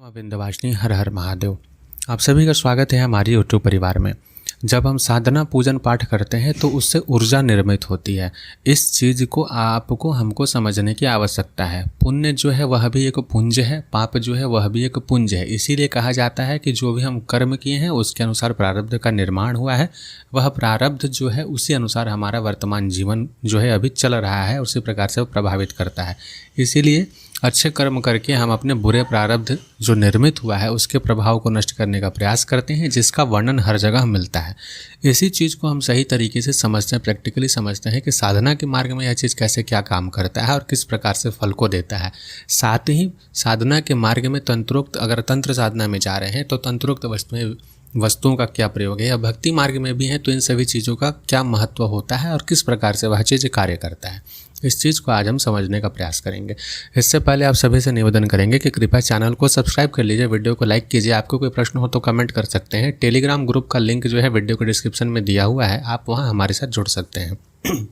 माँ विंध्यवासिनी हर हर महादेव। आप सभी का स्वागत है हमारी यूट्यूब परिवार में। जब हम साधना पूजन पाठ करते हैं तो उससे ऊर्जा निर्मित होती है। इस चीज़ को आपको हमको समझने की आवश्यकता है। पुण्य जो है वह भी एक पुंज है, पाप जो है वह भी एक पुंज है। इसीलिए कहा जाता है कि जो भी हम कर्म किए हैं उसके अनुसार प्रारब्ध का निर्माण हुआ है, वह प्रारब्ध जो है उसी अनुसार हमारा वर्तमान जीवन जो है अभी चल रहा है, उसी प्रकार से वो प्रभावित करता है। इसीलिए अच्छे कर्म करके हम अपने बुरे प्रारब्ध जो निर्मित हुआ है उसके प्रभाव को नष्ट करने का प्रयास करते हैं, जिसका वर्णन हर जगह मिलता है। इसी चीज़ को हम सही तरीके से समझते हैं, प्रैक्टिकली समझते हैं कि साधना के मार्ग में यह चीज़ कैसे क्या काम करता है और किस प्रकार से फल को देता है। साथ ही साधना के मार्ग में तंत्रोक्त, अगर तंत्र साधना में जा रहे हैं तो तंत्रोक्त वस्तुओं का क्या प्रयोग है, या भक्ति मार्ग में भी है तो इन सभी चीज़ों का क्या महत्व होता है और किस प्रकार से वह चीज़ कार्य करता है, इस चीज़ को आज हम समझने का प्रयास करेंगे। इससे पहले आप सभी से निवेदन करेंगे कि कृपया चैनल को सब्सक्राइब कर लीजिए, वीडियो को लाइक कीजिए। आपको कोई प्रश्न हो तो कमेंट कर सकते हैं। टेलीग्राम ग्रुप का लिंक जो है वीडियो के डिस्क्रिप्शन में दिया हुआ है, आप वहाँ हमारे साथ जुड़ सकते हैं।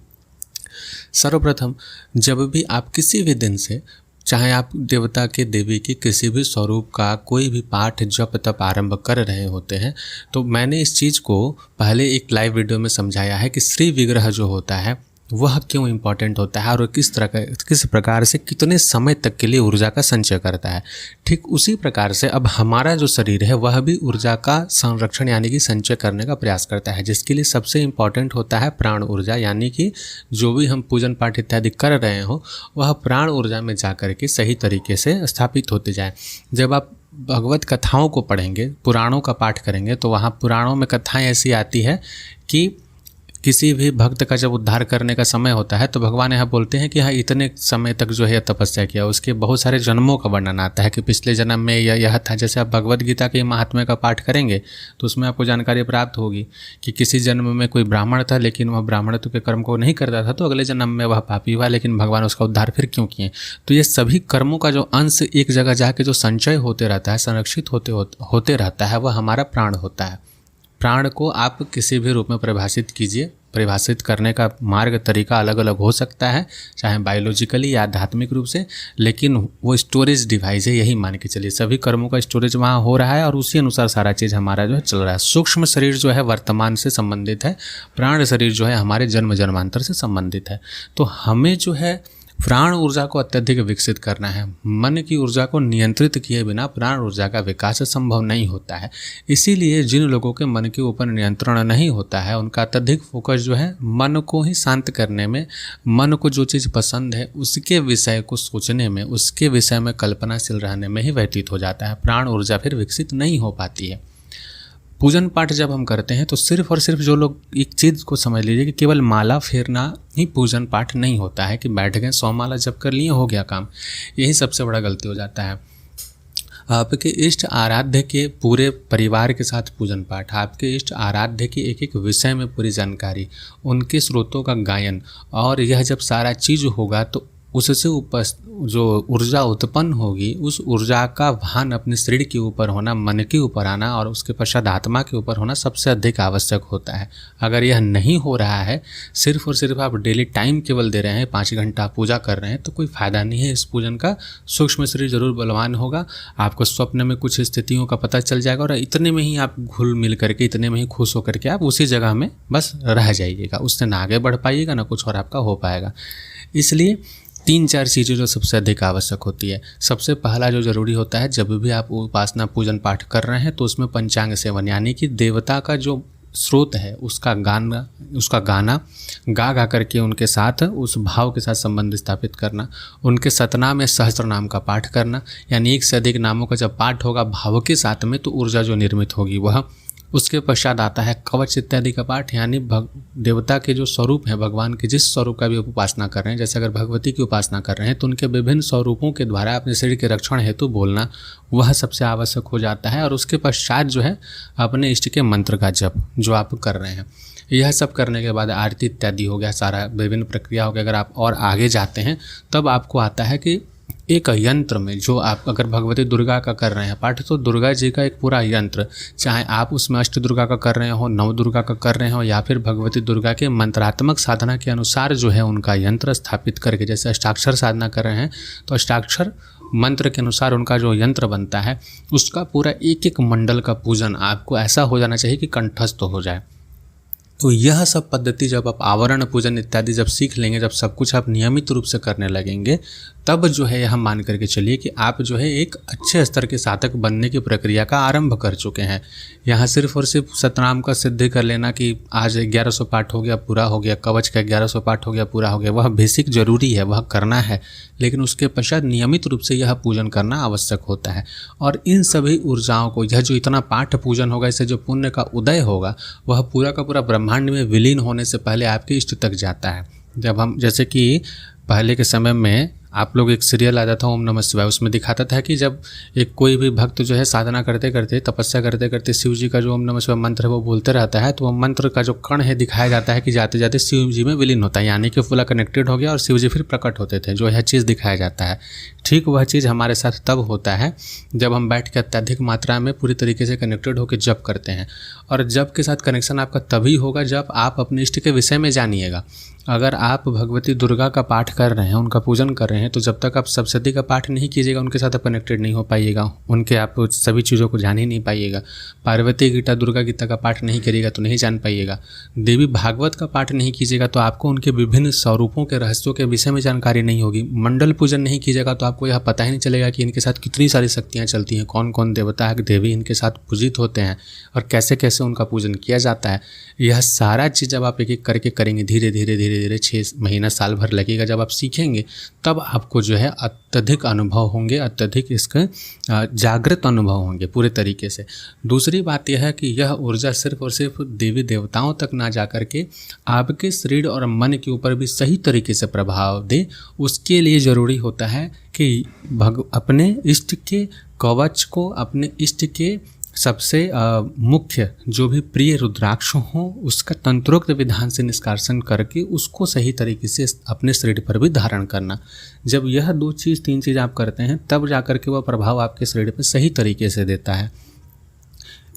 सर्वप्रथम, जब भी आप किसी भी दिन से, चाहे आप देवता के देवी के किसी भी स्वरूप का कोई भी पाठ जप तप आरंभ कर रहे होते हैं, तो मैंने इस चीज़ को पहले एक लाइव वीडियो में समझाया है कि श्री विग्रह जो होता है वह क्यों इम्पॉर्टेंट होता है और किस प्रकार से कितने समय तक के लिए ऊर्जा का संचय करता है। ठीक उसी प्रकार से अब हमारा जो शरीर है वह भी ऊर्जा का संरक्षण यानी कि संचय करने का प्रयास करता है, जिसके लिए सबसे इम्पॉर्टेंट होता है प्राण ऊर्जा। यानी कि जो भी हम पूजन पाठ इत्यादि कर रहे हो वह प्राण ऊर्जा में जा कर के सही तरीके से स्थापित होते जाए। जब आप भगवत कथाओं को पढ़ेंगे, पुराणों का पाठ करेंगे, तो वहाँ पुराणों में कथाएँ ऐसी आती है कि किसी भी भक्त का जब उद्धार करने का समय होता है तो भगवान यहाँ बोलते हैं कि हाँ इतने समय तक जो है तपस्या किया। उसके बहुत सारे जन्मों का वर्णन आता है कि पिछले जन्म में यह था। जैसे आप भगवद गीता के महात्म्य का पाठ करेंगे तो उसमें आपको जानकारी प्राप्त होगी कि किसी जन्म में कोई ब्राह्मण था लेकिन वह ब्राह्मणत्व के कर्म को नहीं करता था, तो अगले जन्म में वह पापी हुआ, लेकिन भगवान उसका उद्धार फिर क्यों किए। तो ये सभी कर्मों का जो अंश एक जगह जाके जो संचय होते रहता है, संरक्षित होते रहता है, वह हमारा प्राण होता है। प्राण को आप किसी भी रूप में परिभाषित कीजिए। परिभाषित करने का मार्ग तरीका अलग अलग हो सकता है, चाहे बायोलॉजिकली या आध्यात्मिक रूप से, लेकिन वो स्टोरेज डिवाइस है, यही मान के चलिए। सभी कर्मों का स्टोरेज वहाँ हो रहा है और उसी अनुसार सारा चीज़ हमारा जो है चल रहा है। सूक्ष्म शरीर जो है वर्तमान से संबंधित है, प्राण शरीर जो है हमारे जन्म जन्मांतर से संबंधित है। तो हमें जो है प्राण ऊर्जा को अत्यधिक विकसित करना है। मन की ऊर्जा को नियंत्रित किए बिना प्राण ऊर्जा का विकास संभव नहीं होता है। इसीलिए जिन लोगों के मन के ऊपर नियंत्रण नहीं होता है उनका अत्यधिक फोकस जो है मन को ही शांत करने में, मन को जो चीज़ पसंद है उसके विषय को सोचने में, उसके विषय में कल्पनाशील रहने में ही व्यतीत हो जाता है। प्राण ऊर्जा फिर विकसित नहीं हो पाती है। पूजन पाठ जब हम करते हैं तो सिर्फ और सिर्फ जो लोग एक चीज़ को समझ लीजिए कि केवल माला फेरना ही पूजन पाठ नहीं होता है, कि बैठ गए 100 माला जप कर लिए हो गया काम। यही सबसे बड़ा गलती हो जाता है। आपके इष्ट आराध्य के पूरे परिवार के साथ पूजन पाठ, आपके इष्ट आराध्य के एक एक विषय में पूरी जानकारी, उनके स्रोतों का गायन, और यह जब सारा चीज़ होगा तो उससे जो ऊर्जा उत्पन्न होगी उस ऊर्जा का भान अपने शरीर के ऊपर होना, मन के ऊपर आना और उसके पश्चात आत्मा के ऊपर होना सबसे अधिक आवश्यक होता है। अगर यह नहीं हो रहा है, सिर्फ और सिर्फ आप डेली टाइम केवल दे रहे हैं, 5 घंटा पूजा कर रहे हैं, तो कोई फ़ायदा नहीं है इस पूजन का। सूक्ष्म शरीर जरूर बलवान होगा, आपको स्वप्न में कुछ स्थितियों का पता चल जाएगा और इतने में ही आप घुल मिल करके, इतने में ही खुश होकर के आप उसी जगह में बस रह जाइएगा, उससे ना आगे बढ़ पाइएगा ना कुछ और आपका हो पाएगा। इसलिए 3-4 चीज़ें जो सबसे अधिक आवश्यक होती है। सबसे पहला जो ज़रूरी होता है, जब भी आप उपासना पूजन पाठ कर रहे हैं तो उसमें पंचांग सेवन, यानी कि देवता का जो स्रोत है उसका गाना गा करके उनके साथ उस भाव के साथ संबंध स्थापित करना, उनके सतनाम या सहस्त्र नाम का पाठ करना, यानी एक से अधिक नामों का जब पाठ होगा भाव के साथ में तो ऊर्जा जो निर्मित होगी वह। उसके पश्चात आता है कवच इत्यादि का पाठ, यानी देवता के जो स्वरूप हैं, भगवान के जिस स्वरूप का भी उपासना कर रहे हैं, जैसे अगर भगवती की उपासना कर रहे हैं तो उनके विभिन्न स्वरूपों के द्वारा अपने शरीर के रक्षण हेतु बोलना, वह सबसे आवश्यक हो जाता है। और उसके पश्चात जो है अपने इष्ट के मंत्र का जप जो आप कर रहे हैं, यह सब करने के बाद आरती इत्यादि हो गया, सारा विभिन्न प्रक्रिया हो गया। अगर आप और आगे जाते हैं तब आपको आता है कि एक यंत्र में, जो आप अगर भगवती दुर्गा का कर रहे हैं पाठ, तो दुर्गा जी का एक पूरा यंत्र, चाहे आप उसमें अष्ट दुर्गा का कर रहे हो, नव दुर्गा का कर रहे हो, या फिर भगवती दुर्गा के मंत्रात्मक साधना के अनुसार जो है उनका यंत्र स्थापित करके, जैसे अष्टाक्षर साधना कर रहे हैं तो अष्टाक्षर मंत्र के अनुसार उनका जो यंत्र बनता है उसका पूरा एक एक मंडल का पूजन आपको ऐसा हो जाना चाहिए कि कंठस्थ हो जाए। तो यह सब पद्धति जब आप आवरण पूजन इत्यादि जब सीख लेंगे, जब सब कुछ आप नियमित रूप से करने लगेंगे, तब जो है हम मान करके चलिए कि आप जो है एक अच्छे स्तर के साधक बनने की प्रक्रिया का आरंभ कर चुके हैं। यहाँ सिर्फ और सिर्फ सतनाम का सिद्धि कर लेना कि आज 1100 पाठ हो गया पूरा हो गया, कवच का 1100 पाठ हो गया पूरा हो गया, वह बेसिक जरूरी है, वह करना है, लेकिन उसके पश्चात नियमित रूप से यह पूजन करना आवश्यक होता है। और इन सभी ऊर्जाओं को, यह जो इतना पाठ पूजन होगा, इससे जो पुण्य का उदय होगा वह पूरा का पूरा ब्रह्मांड में विलीन होने से पहले आपके इष्ट तक जाता है। जब हम, जैसे कि पहले के समय में आप लोग एक सीरियल आता था ओम नमः शिवाय, उसमें दिखाता था कि जब एक कोई भी भक्त जो है साधना करते करते, तपस्या करते करते शिव जी का जो ओम नमः शिवाय मंत्र है वो बोलते रहता है, तो वो मंत्र का जो कण है दिखाया जाता है कि जाते जाते शिव जी में विलीन होता है, यानी कि पूरा कनेक्टेड हो गया और शिव जी फिर प्रकट होते थे, जो यह चीज़ दिखाया जाता है। ठीक वह चीज़ हमारे साथ तब होता है जब हम बैठ के अत्यधिक मात्रा में पूरी तरीके से कनेक्टेड होकर जप करते हैं। और जप के साथ कनेक्शन आपका तभी होगा जब आप अपने इष्ट के विषय में जानिएगा। अगर आप भगवती दुर्गा का पाठ कर रहे हैं, उनका पूजन कर रहे हैं, तो जब तक आप सप्तशती का पाठ नहीं कीजिएगा उनके साथ आप कनेक्टेड नहीं हो पाइएगा, उनके आप सभी चीज़ों को जान ही नहीं पाइएगा। पार्वती गीता, दुर्गा गीता का पाठ नहीं करिएगा तो नहीं जान पाइएगा। देवी भागवत का पाठ नहीं कीजिएगा तो आपको उनके विभिन्न स्वरूपों के रहस्यों के विषय में जानकारी नहीं होगी। मंडल पूजन नहीं कीजिएगा तो आपको यह पता ही नहीं चलेगा कि इनके साथ कितनी सारी शक्तियाँ चलती हैं, कौन कौन देवता देवी इनके साथ पूजित होते हैं और कैसे कैसे उनका पूजन किया जाता है। यह सारा चीज़ जब आप एक एक करके करेंगे, धीरे धीरे धीरे धीरे 6 महीना साल भर लगेगा, जब आप सीखेंगे तब आपको जो है अत्यधिक अनुभव होंगे, अत्यधिक इसके जागृत अनुभव होंगे पूरे तरीके से। दूसरी बात यह है कि यह ऊर्जा सिर्फ और सिर्फ देवी देवताओं तक ना जा कर के आपके शरीर और मन के ऊपर भी सही तरीके से प्रभाव दे। उसके लिए ज़रूरी होता है कि अपने इष्ट के कवच को, अपने इष्ट के सबसे मुख्य जो भी प्रिय रुद्राक्ष हो उसका तंत्रोक्त विधान से निष्कासन करके उसको सही तरीके से अपने शरीर पर भी धारण करना। जब यह 2 चीज़ 3 चीज़ आप करते हैं तब जाकर के वह प्रभाव आपके शरीर पर सही तरीके से देता है।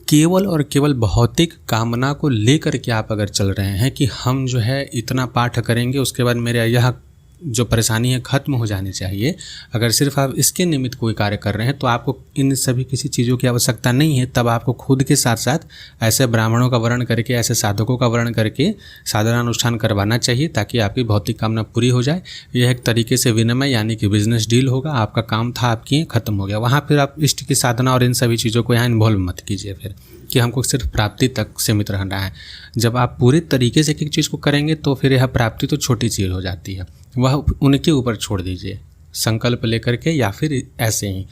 केवल और केवल भौतिक कामना को लेकर के आप अगर चल रहे हैं कि हम जो है इतना पाठ करेंगे उसके बाद मेरे यह जो परेशानी है ख़त्म हो जानी चाहिए, अगर सिर्फ आप इसके निमित्त कोई कार्य कर रहे हैं तो आपको इन सभी किसी चीज़ों की आवश्यकता नहीं है। तब आपको खुद के साथ साथ ऐसे ब्राह्मणों का वर्ण करके, ऐसे साधकों का वर्ण करके साधनानुष्ठान करवाना चाहिए ताकि आपकी भौतिक कामना पूरी हो जाए। यह एक तरीके से विनिमय यानी कि बिजनेस डील होगा। आपका काम था, आपकी ख़त्म हो गया। वहाँ फिर आप इष्ट की साधना और इन सभी चीज़ों को यहाँ इन्वॉल्व मत कीजिए फिर कि हमको सिर्फ प्राप्ति तक सीमित रहना है। जब आप पूरे तरीके से एक चीज़ को करेंगे तो फिर यह प्राप्ति तो छोटी चीज़ हो जाती है, वह उनके ऊपर छोड़ दीजिए संकल्प लेकर के या फिर ऐसे ही।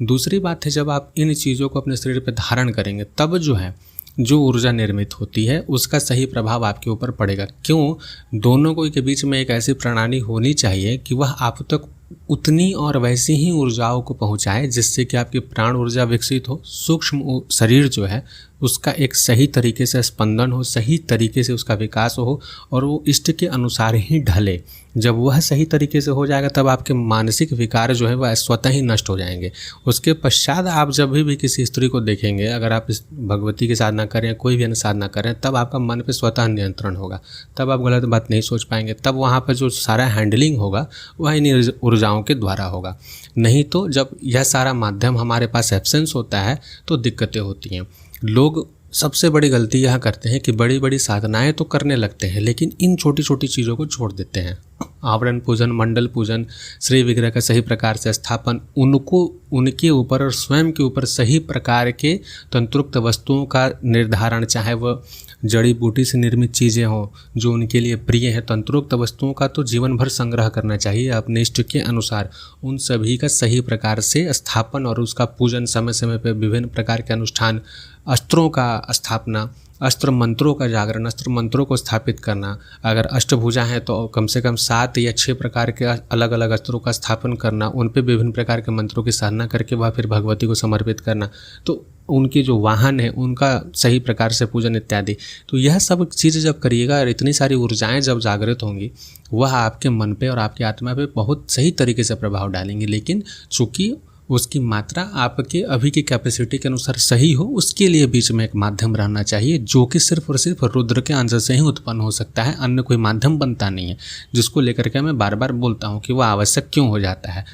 दूसरी बात है, जब आप इन चीज़ों को अपने शरीर पर धारण करेंगे तब जो है जो ऊर्जा निर्मित होती है उसका सही प्रभाव आपके ऊपर पड़ेगा। क्यों? दोनों को के बीच में एक ऐसी प्रणाली होनी चाहिए कि वह आप तक उतनी और वैसी ही ऊर्जाओं को पहुंचाए जिससे कि आपकी प्राण ऊर्जा विकसित हो, सूक्ष्म शरीर जो है उसका एक सही तरीके से स्पंदन हो, सही तरीके से उसका विकास हो और वो इष्ट के अनुसार ही ढले। जब वह सही तरीके से हो जाएगा तब आपके मानसिक विकार जो है वह स्वतः ही नष्ट हो जाएंगे। उसके पश्चात आप जब भी किसी स्त्री को देखेंगे, अगर आप इस भगवती की साधना करें, कोई भी अन्य साधना करें, तब आपका मन पे स्वतः नियंत्रण होगा, तब आप गलत बात नहीं सोच पाएंगे, तब वहाँ पर जो सारा हैंडलिंग होगा वह इन्हीं ऊर्जाओं के द्वारा होगा। नहीं तो जब यह सारा माध्यम हमारे पास एब्सेंस होता है तो दिक्कतें होती हैं। लोग सबसे बड़ी गलती यह करते हैं कि बड़ी बड़ी साधनाएं तो करने लगते हैं लेकिन इन छोटी छोटी चीज़ों को छोड़ देते हैं। आवरण पूजन, मंडल पूजन, श्री विग्रह का सही प्रकार से स्थापन, उनको उनके ऊपर और स्वयं के ऊपर सही प्रकार के तंत्रोक्त वस्तुओं का निर्धारण, चाहे वह जड़ी बूटी से निर्मित चीज़ें हों जो उनके लिए प्रिय हैं, तंत्रोक्त वस्तुओं का तो जीवन भर संग्रह करना चाहिए अपने इष्ट के अनुसार। उन सभी का सही प्रकार से स्थापन और उसका पूजन, समय समय पर विभिन्न प्रकार के अनुष्ठान, अस्त्रों का स्थापना, अस्त्र मंत्रों का जागरण, अस्त्र मंत्रों को स्थापित करना। अगर अष्टभुजा है तो कम से कम 7 या 6 प्रकार के अलग अलग अस्त्रों का स्थापन करना, उन पे विभिन्न प्रकार के मंत्रों की साधना करके वह फिर भगवती को समर्पित करना, तो उनके जो वाहन है उनका सही प्रकार से पूजन इत्यादि। तो यह सब चीज़ें जब करिएगा और इतनी सारी ऊर्जाएं जब जागृत होंगी वह आपके मन पे और आपकी आत्मा पे बहुत सही तरीके से प्रभाव डालेंगी। लेकिन चूँकि उसकी मात्रा आपके अभी की कैपेसिटी के अनुसार सही हो, उसके लिए बीच में एक माध्यम रहना चाहिए जो कि सिर्फ और सिर्फ रुद्र के अंश से ही उत्पन्न हो सकता है, अन्य कोई माध्यम बनता नहीं है। जिसको लेकर के मैं बार बार बोलता हूँ कि वह आवश्यक क्यों हो जाता है।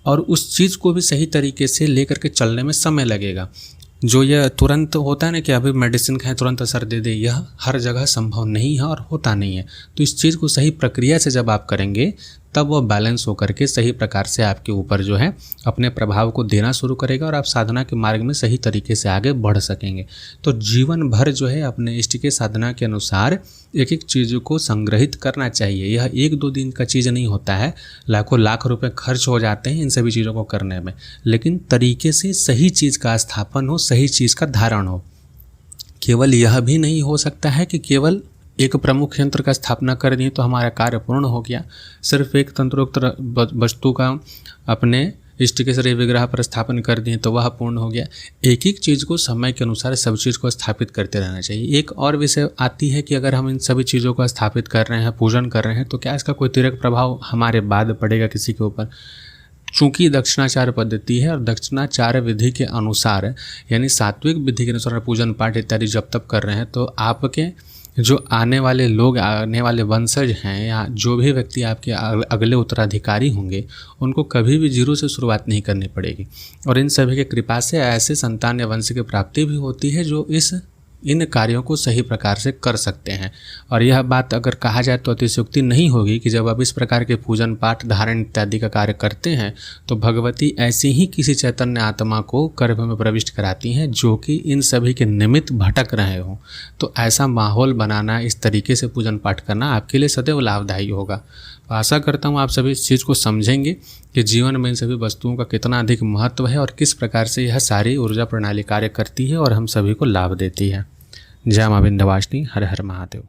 और उस चीज़ को भी सही तरीके से लेकर के चलने में समय लगेगा। जो यह तुरंत होता है ना कि अभी मेडिसिन खाएं तुरंत असर दे दे, यह हर जगह संभव नहीं है और होता नहीं है। तो इस चीज़ को सही प्रक्रिया से जब आप करेंगे तब वह बैलेंस होकर के सही प्रकार से आपके ऊपर जो है अपने प्रभाव को देना शुरू करेगा और आप साधना के मार्ग में सही तरीके से आगे बढ़ सकेंगे। तो जीवन भर जो है अपने इष्ट के साधना के अनुसार एक एक चीज़ों को संग्रहित करना चाहिए। यह 1-2 दिन का चीज़ नहीं होता है, लाखों लाख रुपए खर्च हो जाते हैं इन सभी चीज़ों को करने में, लेकिन तरीके से सही चीज़ का स्थापन हो, सही चीज़ का धारण हो। केवल यह भी नहीं हो सकता है कि केवल एक प्रमुख यंत्र का स्थापना कर दिए तो हमारा कार्य पूर्ण हो गया। सिर्फ एक तंत्रोक्त वस्तु का अपने इष्ट के शरीर विग्रह पर स्थापन कर दिए तो वह पूर्ण हो गया। एक एक चीज़ को समय के अनुसार सब चीज़ को स्थापित करते रहना चाहिए। एक और विषय आती है कि अगर हम इन सभी चीज़ों को स्थापित कर रहे हैं, पूजन कर रहे हैं, तो क्या इसका कोई तिरक प्रभाव हमारे बाद पड़ेगा किसी के ऊपर? चूँकि दक्षिणाचार पद्धति है और दक्षिणाचार विधि के अनुसार यानी सात्विक विधि के अनुसार पूजन पाठ इत्यादि जब तक कर रहे हैं तो आपके जो आने वाले लोग, आने वाले वंशज हैं या जो भी व्यक्ति आपके अगले उत्तराधिकारी होंगे उनको कभी भी जीरो से शुरुआत नहीं करनी पड़ेगी। और इन सभी के कृपा से ऐसे संतान या वंश की प्राप्ति भी होती है जो इन कार्यों को सही प्रकार से कर सकते हैं। और यह बात अगर कहा जाए तो अतिशयोक्ति नहीं होगी कि जब आप इस प्रकार के पूजन पाठ धारण इत्यादि का कार्य करते हैं तो भगवती ऐसे ही किसी चैतन्य आत्मा को गर्भ में प्रविष्ट कराती हैं जो कि इन सभी के निमित्त भटक रहे हों। तो ऐसा माहौल बनाना, इस तरीके से पूजन पाठ करना आपके लिए सदैव लाभदायी होगा। तो आशा करता हूँ आप सभी इस चीज़ को समझेंगे कि जीवन में इन सभी वस्तुओं का कितना अधिक महत्व है और किस प्रकार से यह सारी ऊर्जा प्रणाली कार्य करती है और हम सभी को लाभ देती है। जय मां विंध्यवासिनी। हर हर महादेव।